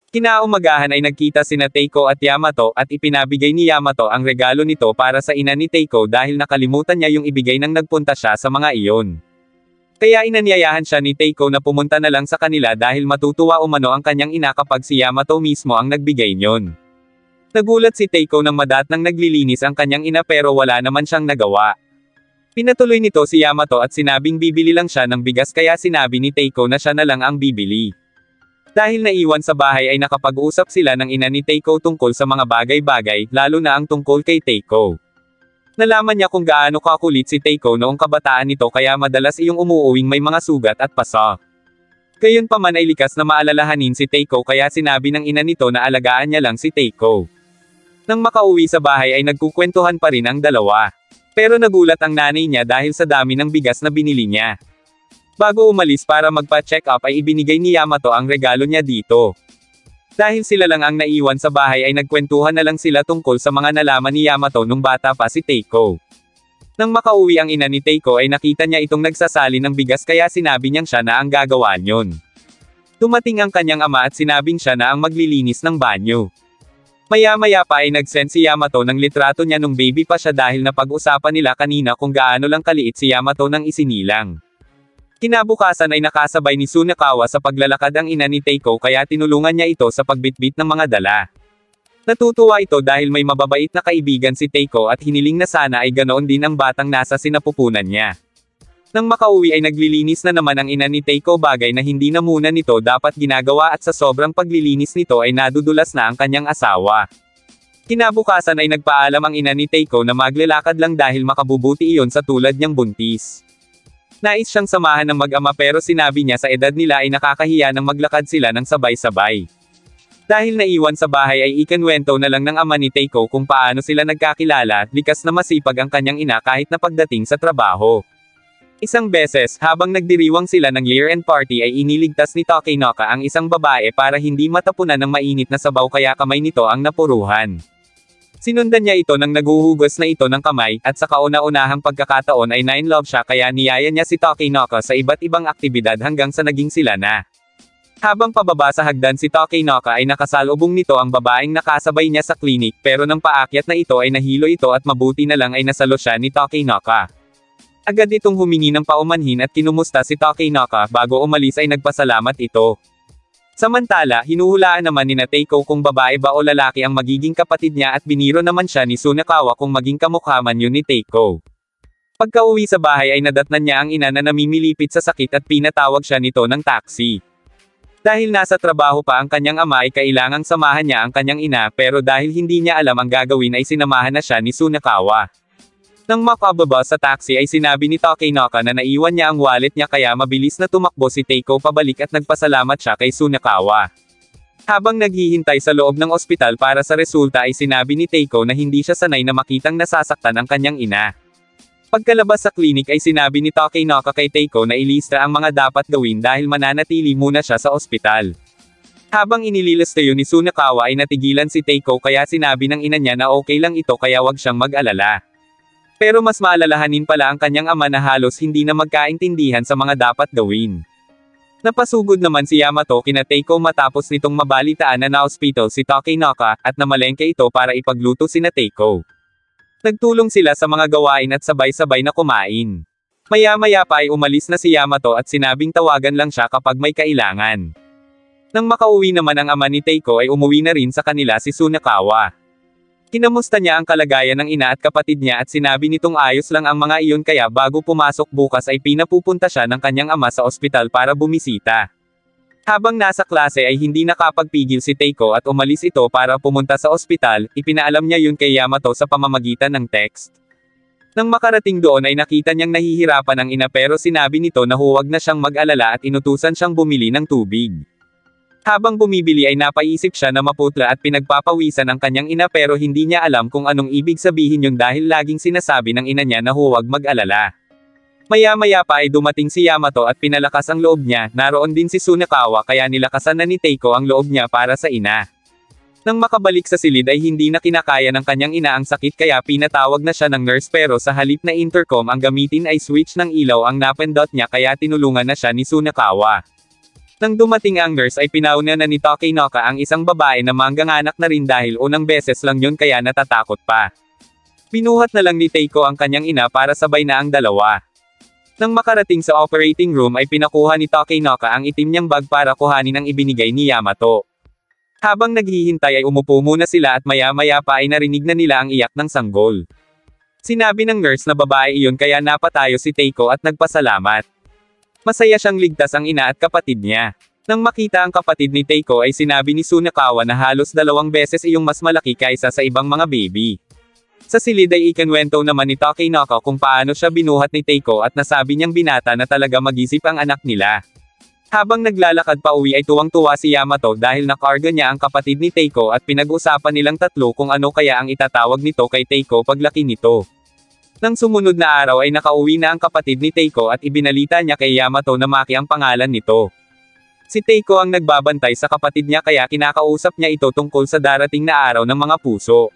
Kinaumagahan ay nagkita sina Teiko at Yamato at ipinabigay ni Yamato ang regalo nito para sa ina ni Teiko dahil nakalimutan niya yung ibigay nang nagpunta siya sa mga iyon. Kaya inanyayahan siya ni Teiko na pumunta na lang sa kanila dahil matutuwa umano ang kanyang ina kapag si Yamato mismo ang nagbigay nyon. Nagulat si Teiko nang madat nang naglilinis ang kanyang ina pero wala naman siyang nagawa. Pinatuloy nito si Yamato at sinabing bibili lang siya ng bigas kaya sinabi ni Teiko na siya na lang ang bibili. Dahil naiwan sa bahay ay nakapag-usap sila ng ina ni Teiko tungkol sa mga bagay-bagay, lalo na ang tungkol kay Teiko. Nalaman niya kung gaano kakulit si Teiko noong kabataan nito kaya madalas iyong umuuwing may mga sugat at pasa. Gayunpaman ay likas na maalalahanin si Teiko kaya sinabi ng ina nito na alagaan niya lang si Teiko. Nang makauwi sa bahay ay nagkukwentuhan pa rin ang dalawa. Pero nagulat ang nanay niya dahil sa dami ng bigas na binili niya. Bago umalis para magpa-check up ay ibinigay ni Yamato ang regalo niya dito. Dahil sila lang ang naiwan sa bahay ay nagkwentuhan na lang sila tungkol sa mga nalaman ni Yamato nung bata pa si Teiko. Nang makauwi ang ina ni Teiko ay nakita niya itong nagsasali ng bigas kaya sinabi niyang siya na ang gagawa niyon. Dumating ang kanyang ama at sinabing siya na ang maglilinis ng banyo. Maya-maya pa ay nag-send si Yamato ng litrato niya nung baby pa siya dahil napag-usapan nila kanina kung gaano lang kaliit si Yamato nang isinilang. Kinabukasan ay nakasabay ni Sunakawa sa paglalakad ang ina ni Teiko kaya tinulungan niya ito sa pagbitbit ng mga dala. Natutuwa ito dahil may mababait na kaibigan si Teiko at hiniling na sana ay ganoon din ang batang nasa sinapupunan niya. Nang makauwi ay naglilinis na naman ang ina ni Teiko bagay na hindi na muna nito dapat ginagawa at sa sobrang paglilinis nito ay nadudulas na ang kanyang asawa. Kinabukasan ay nagpaalam ang ina ni Teiko na maglalakad lang dahil makabubuti iyon sa tulad niyang buntis. Nais siyang samahan ng mag-ama pero sinabi niya sa edad nila ay nakakahiya nang maglakad sila ng sabay-sabay. Dahil naiwan sa bahay ay ikinwento na lang ng ama ni Teiko kung paano sila nagkakilala, likas na masipag ang kanyang ina kahit na pagdating sa trabaho. Isang beses, habang nagdiriwang sila ng year-end party ay iniligtas ni Takenaka ang isang babae para hindi matapunan ng mainit na sabaw kaya kamay nito ang napuruhan. Sinundan niya ito nang naguhugas na ito ng kamay, at sa kauna-unahang pagkakataon ay nine-love siya kaya niyaya niya si Takenaka sa iba't ibang aktibidad hanggang sa naging sila na. Habang pababa sa hagdan si Takenaka ay nakasalubong nito ang babaeng nakasabay niya sa klinik pero nang paakyat na ito ay nahilo ito at mabuti na lang ay nasalo siya ni Takenaka. Agad itong humingi ng paumanhin at kinumusta si Takenaka bago umalis ay nagpasalamat ito. Samantala, hinuhulaan naman ni Teiko kung babae ba o lalaki ang magiging kapatid niya at biniro naman siya ni Sunakawa kung maging kamukha man yun ni Teiko. Pagka-uwi sa bahay ay nadatnan niya ang ina na namimilipit sa sakit at pinatawag siya nito ng taxi. Dahil nasa trabaho pa ang kanyang ama ay kailangang samahan niya ang kanyang ina pero dahil hindi niya alam ang gagawin ay sinamahan na siya ni Sunakawa. Nang makababa sa taxi ay sinabi ni Takenaka na naiwan niya ang wallet niya kaya mabilis na tumakbo si Teiko pabalik at nagpasalamat siya kay Sunakawa. Habang naghihintay sa loob ng ospital para sa resulta ay sinabi ni Teiko na hindi siya sanay na makitang nasasaktan ang kanyang ina. Pagkalabas sa klinik ay sinabi ni Takenaka kay Teiko na ilista ang mga dapat gawin dahil mananatili muna siya sa ospital. Habang inililista yun ni Sunakawa ay natigilan si Teiko kaya sinabi ng ina niya na okay lang ito kaya wag siyang mag-alala. Pero mas maalalahanin pala ang kanyang ama na halos hindi na magkaintindihan sa mga dapat gawin. Napasugod naman si Yamato kina Teiko matapos nitong mabalitaan na na-hospital si Takenaka, at namalengke ito para ipagluto sina Teiko. Nagtulong sila sa mga gawain at sabay-sabay na kumain. Maya-maya pa ay umalis na si Yamato at sinabing tawagan lang siya kapag may kailangan. Nang makauwi naman ang ama ni Teiko ay umuwi na rin sa kanila si Sunakawa. Kinamusta niya ang kalagayan ng ina at kapatid niya at sinabi nitong ayos lang ang mga iyon kaya bago pumasok bukas ay pinapupunta siya ng kanyang ama sa ospital para bumisita. Habang nasa klase ay hindi nakapagpigil si Teiko at umalis ito para pumunta sa ospital, ipinaalam niya yun kay Yamato sa pamamagitan ng text. Nang makarating doon ay nakita niyang nahihirapan ang ina pero sinabi nito na huwag na siyang mag-alala at inutusan siyang bumili ng tubig. Habang bumibili ay napaisip siya na maputla at pinagpapawisan ang kanyang ina pero hindi niya alam kung anong ibig sabihin yun dahil laging sinasabi ng ina niya na huwag mag-alala. Maya-maya pa ay dumating si Yamato at pinalakas ang loob niya, naroon din si Sunakawa kaya nilakasan na ni Teiko ang loob niya para sa ina. Nang makabalik sa silid ay hindi na kinakaya ng kanyang ina ang sakit kaya pinatawag na siya ng nurse pero sa halip na intercom ang gamitin ay switch ng ilaw ang napindot niya kaya tinulungan na siya ni Sunakawa. Nang dumating ang nurse ay pinauna na ni Takenaka ang isang babae na mangganganak na rin dahil unang beses lang yun kaya natatakot pa. Binuhat na lang ni Teiko ang kanyang ina para sabay na ang dalawa. Nang makarating sa operating room ay pinakuha ni Takenaka ang itim niyang bag para kuhanin ang ibinigay ni Yamato. Habang naghihintay ay umupo muna sila at maya-maya pa ay narinig na nila ang iyak ng sanggol. Sinabi ng nurse na babae iyon kaya napatayo si Teiko at nagpasalamat. Masaya siyang ligtas ang ina at kapatid niya. Nang makita ang kapatid ni Teiko ay sinabi ni Sunakawa na halos 2 beses iyong mas malaki kaysa sa ibang mga baby. Sa silid ay ikinwento naman ni Takenaka kung paano siya binuhat ni Teiko at nasabi niyang binata na talaga mag-isip ang anak nila. Habang naglalakad pa uwi ay tuwang-tuwa si Yamato dahil nakarga niya ang kapatid ni Teiko at pinag-usapan nilang tatlo kung ano kaya ang itatawag nito kay Teiko paglaki nito. Nang sumunod na araw ay nakauwi na ang kapatid ni Teiko at ibinalita niya kay Yamato na Maki ang pangalan nito. Si Teiko ang nagbabantay sa kapatid niya kaya kinakausap niya ito tungkol sa darating na araw ng mga puso.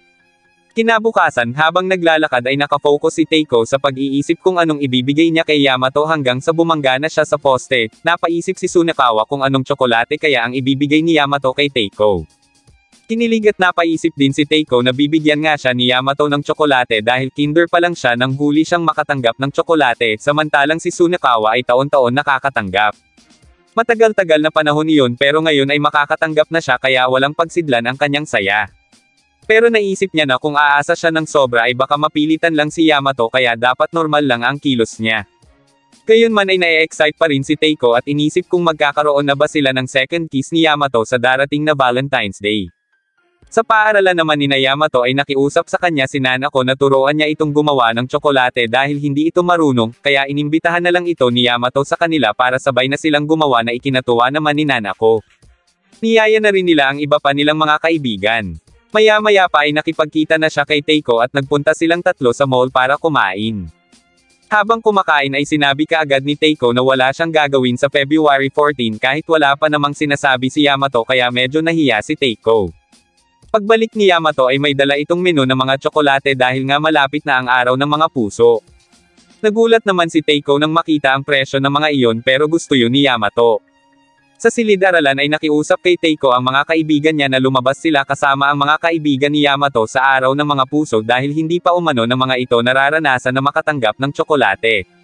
Kinabukasan habang naglalakad ay nakafocus si Teiko sa pag-iisip kung anong ibibigay niya kay Yamato hanggang sa bumangga na siya sa poste. Napaisip si Sunakawa kung anong tsokolate kaya ang ibibigay ni Yamato kay Teiko. Kinilig at napaisip din si Teiko na bibigyan nga siya ni Yamato ng tsokolate dahil kinder pa lang siya nang huli siyang makatanggap ng tsokolate samantalang si Sunakawa ay taon-taon nakakatanggap. Matagal-tagal na panahon iyon pero ngayon ay makakatanggap na siya kaya walang pagsidlan ang kanyang saya. Pero naisip niya na kung aasa siya ng sobra ay baka mapilitan lang si Yamato kaya dapat normal lang ang kilos niya. Gayunman ay na-excite pa rin si Teiko at inisip kung magkakaroon na ba sila ng second kiss ni Yamato sa darating na Valentine's Day. Sa paaralan naman ni Yamato ay nakiusap sa kanya si Nanako na turuan niya itong gumawa ng tsokolate dahil hindi ito marunong, kaya inimbitahan na lang ito ni Yamato sa kanila para sabay na silang gumawa na ikinatuwa naman ni Nanako. Niyaya na rin nila ang iba pa nilang mga kaibigan. Maya-maya pa ay nakipagkita na siya kay Teiko at nagpunta silang tatlo sa mall para kumain. Habang kumakain ay sinabi kaagad ni Teiko na wala siyang gagawin sa February 14 kahit wala pa namang sinasabi si Yamato kaya medyo nahiya si Teiko. Pagbalik ni Yamato ay may dala itong menu ng mga tsokolate dahil nga malapit na ang araw ng mga puso. Nagulat naman si Teiko nang makita ang presyo ng mga iyon pero gusto yun ni Yamato. Sa silid-aralan ay nakiusap kay Teiko ang mga kaibigan niya na lumabas sila kasama ang mga kaibigan ni Yamato sa araw ng mga puso dahil hindi pa umano ng mga ito nararanasan na makatanggap ng tsokolate.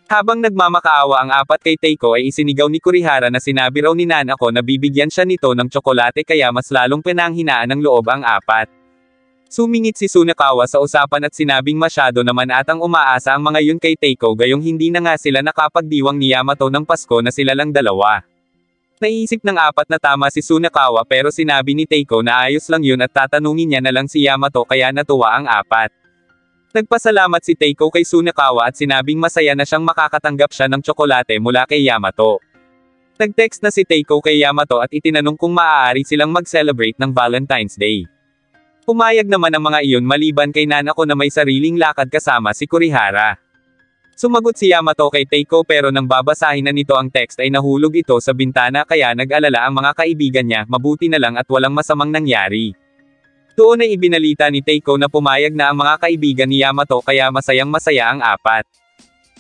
Habang nagmamakaawa ang apat kay Teiko ay isinigaw ni Kurihara na sinabi raw ni Nanako na bibigyan siya nito ng tsokolate kaya mas lalong pinanghinaan ng loob ang apat. Sumingit si Sunakawa sa usapan at sinabing masyado naman atang umaasa ang mga yun kay Teiko gayong hindi na nga sila nakapagdiwang ni Yamato ng Pasko na sila lang dalawa. Naisip ng apat na tama si Sunakawa pero sinabi ni Teiko na ayos lang yun at tatanungin niya na lang si Yamato kaya natuwa ang apat. Nagpasalamat si Teiko kay Sunakawa at sinabing masaya na siyang makakatanggap siya ng tsokolate mula kay Yamato. Nag-text na si Teiko kay Yamato at itinanong kung maaari silang mag-celebrate ng Valentine's Day. Pumayag naman ang mga iyon maliban kay Nanako na may sariling lakad kasama si Kurihara. Sumagot si Yamato kay Teiko pero nang babasahin na nito ang text ay nahulog ito sa bintana kaya nag-alala ang mga kaibigan niya, mabuti na lang at walang masamang nangyari. Doon ay ibinalita ni Teiko na pumayag na ang mga kaibigan ni Yamato kaya masayang-masaya ang apat.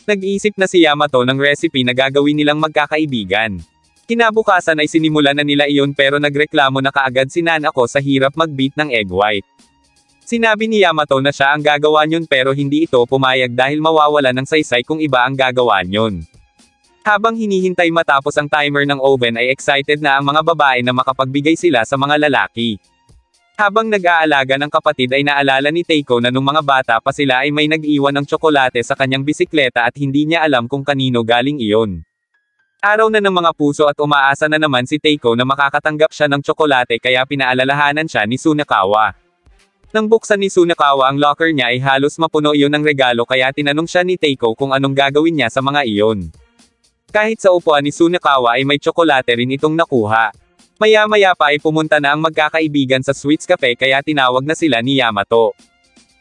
Nag-iisip na si Yamato ng recipe na gagawin nilang magkakaibigan. Kinabukasan ay sinimulan na nila iyon pero nagreklamo na kaagad si Nanako sa hirap mag-beat ng egg white. Sinabi ni Yamato na siya ang gagawa niyon pero hindi ito pumayag dahil mawawala ng saysay kung iba ang gagawa niyon. Habang hinihintay matapos ang timer ng oven ay excited na ang mga babae na makapagbigay sila sa mga lalaki. Habang nag-aalaga ng kapatid ay naalala ni Teiko na nung mga bata pa sila ay may nag-iwan ng tsokolate sa kanyang bisikleta at hindi niya alam kung kanino galing iyon. Araw na ng mga puso at umaasa na naman si Teiko na makakatanggap siya ng tsokolate kaya pinaalalahanan siya ni Sunakawa. Nang buksan ni Sunakawa ang locker niya ay halos mapuno iyon ng regalo kaya tinanong siya ni Teiko kung anong gagawin niya sa mga iyon. Kahit sa upuan ni Sunakawa ay may tsokolate rin itong nakuha. Maya-maya pa ay pumunta na ang magkakaibigan sa Sweets Cafe kaya tinawag na sila ni Yamato.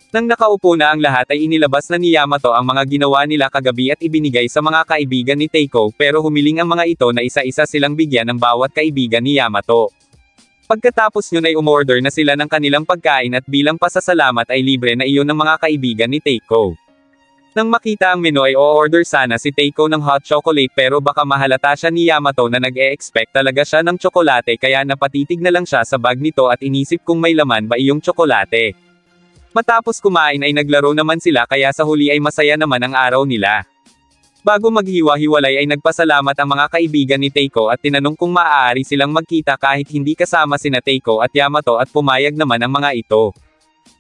Nang nakaupo na ang lahat ay inilabas na ni Yamato ang mga ginawa nila kagabi at ibinigay sa mga kaibigan ni Teiko pero humiling ang mga ito na isa-isa silang bigyan ng bawat kaibigan ni Yamato. Pagkatapos yun ay umorder na sila ng kanilang pagkain at bilang pasasalamat ay libre na iyon ng mga kaibigan ni Teiko. Nang makita ang menu ay o-order sana si Teiko ng hot chocolate pero baka mahalata siya ni Yamato na nag-e-expect talaga siya ng tsokolate kaya napatitig na lang siya sa bag nito at inisip kung may laman ba iyong tsokolate. Matapos kumain ay naglaro naman sila kaya sa huli ay masaya naman ang araw nila. Bago maghiwa-hiwalay ay nagpasalamat ang mga kaibigan ni Teiko at tinanong kung maaari silang magkita kahit hindi kasama sina Teiko at Yamato at pumayag naman ang mga ito.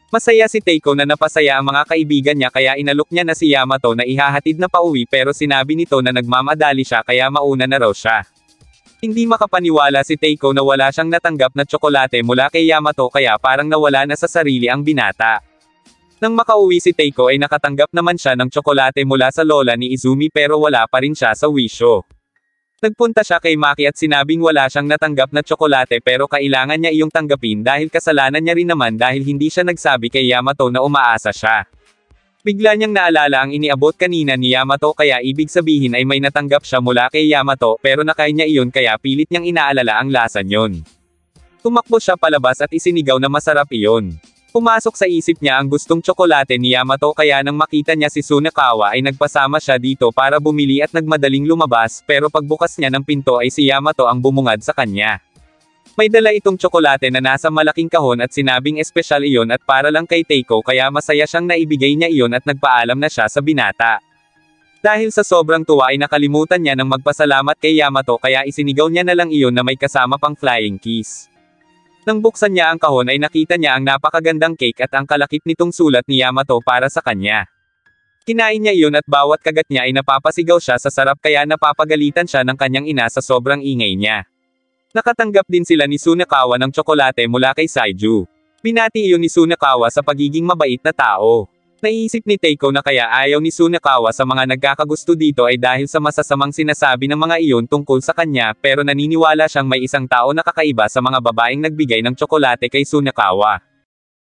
Masaya si Teiko na napasaya ang mga kaibigan niya kaya inalok niya na si Yamato na ihahatid na pauwi pero sinabi nito na nagmamadali siya kaya mauna na raw siya. Hindi makapaniwala si Teiko na wala siyang natanggap na tsokolate mula kay Yamato kaya parang nawala na sa sarili ang binata. Nang makauwi si Teiko ay nakatanggap naman siya ng tsokolate mula sa lola ni Izumi pero wala pa rin siya sa wisyo. Nagpunta siya kay Maki at sinabing wala siyang natanggap na tsokolate pero kailangan niya iyong tanggapin dahil kasalanan niya rin naman dahil hindi siya nagsabi kay Yamato na umaasa siya. Bigla niyang naalala ang iniabot kanina ni Yamato kaya ibig sabihin ay may natanggap siya mula kay Yamato pero nakain niya iyon kaya pilit niyang inaalala ang lasa niyon. Tumakbo siya palabas at isinigaw na masarap iyon. Pumasok sa isip niya ang gustong tsokolate ni Yamato kaya nang makita niya si Sunakawa ay nagpasama siya dito para bumili at nagmadaling lumabas pero pagbukas niya ng pinto ay si Yamato ang bumungad sa kanya. May dala itong tsokolate na nasa malaking kahon at sinabing espesyal iyon at para lang kay Teiko kaya masaya siyang naibigay niya iyon at nagpaalam na siya sa binata. Dahil sa sobrang tuwa ay nakalimutan niya ng magpasalamat kay Yamato kaya isinigaw niya na lang iyon na may kasama pang flying kiss. Nang buksan niya ang kahon ay nakita niya ang napakagandang cake at ang kalakip nitong sulat ni Yamato para sa kanya. Kinain niya iyon at bawat kagat niya ay napapasigaw siya sa sarap kaya napapagalitan siya ng kanyang ina sa sobrang ingay niya. Nakatanggap din sila ni Sunakawa ng tsokolate mula kay Saiju. Binati iyon ni Sunakawa sa pagiging mabait na tao. Naisip ni Teiko na kaya ayaw ni Sunakawa sa mga nagkakagusto dito ay dahil sa masasamang sinasabi ng mga iyon tungkol sa kanya pero naniniwala siyang may isang tao na kakaiba sa mga babaeng nagbigay ng tsokolate kay Sunakawa.